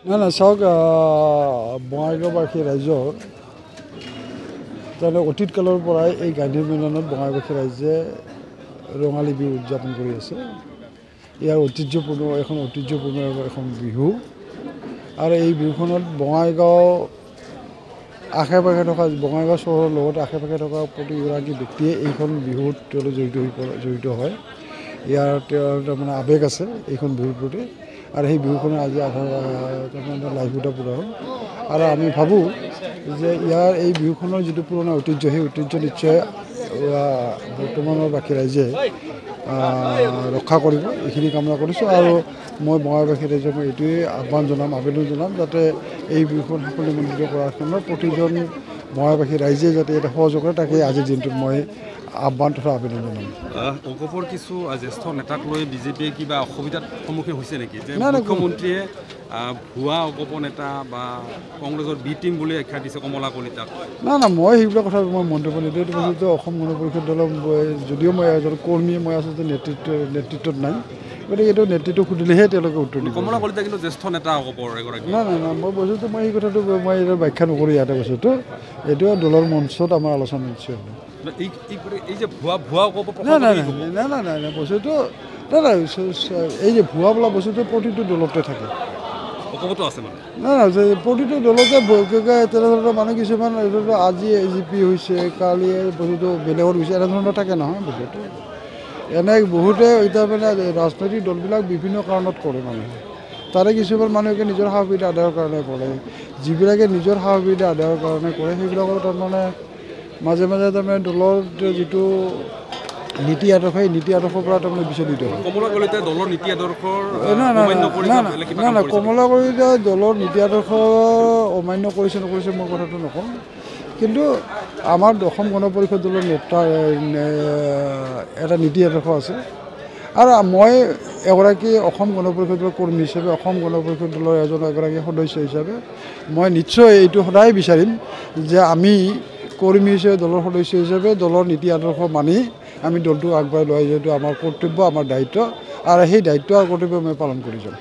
না চাওক বঙাইগাঁওবাসী ৰাইজৰ তাৰমানে অতীত কালৰ পৰাই এই গান্ধী মৈদানত বঙাইগাঁওবাসী ৰাইজে ৰঙালী বিহু উদযাপন কৰি আছে। ইয়াৰ ঐতিহ্যপূৰ্ণ এখন বিহু আৰু এই বিহুখনত বঙাইগাঁও আশে-পাশে থকা বঙাইগাঁও চহৰৰ লগতে আশে-পাশে থকা প্ৰতিগৰাকী ব্যক্তিয়ে এইখন বিহুত জড়িত হয়। ইয়াৰ তাৰমানে আৱেগ আছে এইখন বিহুৰ প্ৰতি আৰু সেই বিহুখনে আজি তাৰমানে লাইভটা পূৰা হ'ল আৰু আমি ভাবোঁ যে ইয়াৰ এই বিহুখনৰ যিটো পুৰণা ঐতিহ্য সেই ঐতিহ্য নিশ্চয় বৰ্তমানৰ বাকী ৰাইজে ৰক্ষা কৰিব এইখিনি কামনা কৰিছোঁ আৰু মই বঙাইবাসী ৰাইজক মই এইটোৱেই আবেদন জনাম যাতে এই বিহুখন সাফল্যমণ্ডিত কৰাৰ সময়ত প্ৰতিজন বঙাইবাসী ৰাইজে যাতে এটা সহযোগ কৰে তাকে আজিৰ দিনটোত মই আহ্বান তথা আবেদন জনাম। অকপৰ কিছু জ্যেষ্ঠ নেতাক লৈ বিজেপিয়ে কিবা অসুবিধাৰ সন্মুখীন হৈছে নেকি যে মুখ্যমন্ত্ৰীয়ে ভুৱা অকপ নেতা বা কংগ্ৰেছৰ বি টিম বুলি আখ্যা দিছে কমলা কলিতাক? না মই সেইবিলাক কথা মই মন্তব্য নিদিওঁ। এইটো বস্তুটো অসম গণ পৰিষদ দলৰ যদিও মই এজন কৰ্মী মই আচলতে নেতৃত্বত নাই, গতিকে এইটো নেতৃত্ব সুধিলেহে তেওঁলোকে উত্তৰ দিব। কমলা কলিতা কিন্তু জ্যেষ্ঠ নেতা অকপৰ এগৰাকী। না মই বস্তুটো মই এই কথাটো মই এইটো ব্যাখ্যা নকৰোঁ ইয়াতে বস্তুটো এইটো দলৰ মঞ্চত আমাৰ আলোচনা নিশ্চয় হ'ব। এই যে ভুৱা অকপ নাই বস্তুটো এই যে ভুৱা বোলা বস্তুটো প্ৰতিটো দলতে থাকে। অকপতো আছে মানে যে প্ৰতিটো দলতে তেনেধৰণৰ মানুহ কিছুমান আজি AGP হৈছে কালি বস্তুটো বেলেগত হৈছে এনেধৰণৰ থাকে নহয় বস্তুটো। এনে বহুতে এতিয়া মানে ৰাজনৈতিক দলবিলাক বিভিন্ন কাৰণত কৰে মানুহে। তাৰে কিছুমান মানুহে নিজৰ সা সুবিধা আদায়ৰ কাৰণে কৰে, যিবিলাকে নিজৰ সা সুবিধা আদায়ৰ কাৰণে কৰে সেইবিলাকৰ তাৰমানে মাজে তাৰমানে দলৰ যিটো নীতি আদৰ্শ সেই নীতি আদৰ্শৰ পৰা তাৰমানে বিচলিত হয়। কমলা কলিতাই দলৰ নীতি আদৰ্শৰ কমলা কলিতাই দলৰ নীতি আদৰ্শ অমান্য কৰিছে নকৰিছে মই কথাটো নকওঁ, কিন্তু আমাৰ অসম গণ পৰিষদ দলৰ নেতাৰ এটা নীতি আদৰ্শ আছে আৰু মই এগৰাকী অসম গণ পৰিষদ দলৰ কৰ্মী হিচাপে অসম গণ পৰিষদ দলৰ এগৰাকী সদস্য হিচাপে মই নিশ্চয় এইটো সদায় বিচাৰিম যে আমি কৰ্মী হিচাপে দলৰ সদস্য হিচাপে দলৰ নীতি আদৰ্শ মানি আমি দলটোক আগবঢ়াই লোৱা যিহেতু আমাৰ কৰ্তব্য আমাৰ দায়িত্ব আৰু সেই দায়িত্ব আৰু কৰ্তব্য মই পালন কৰি যাম।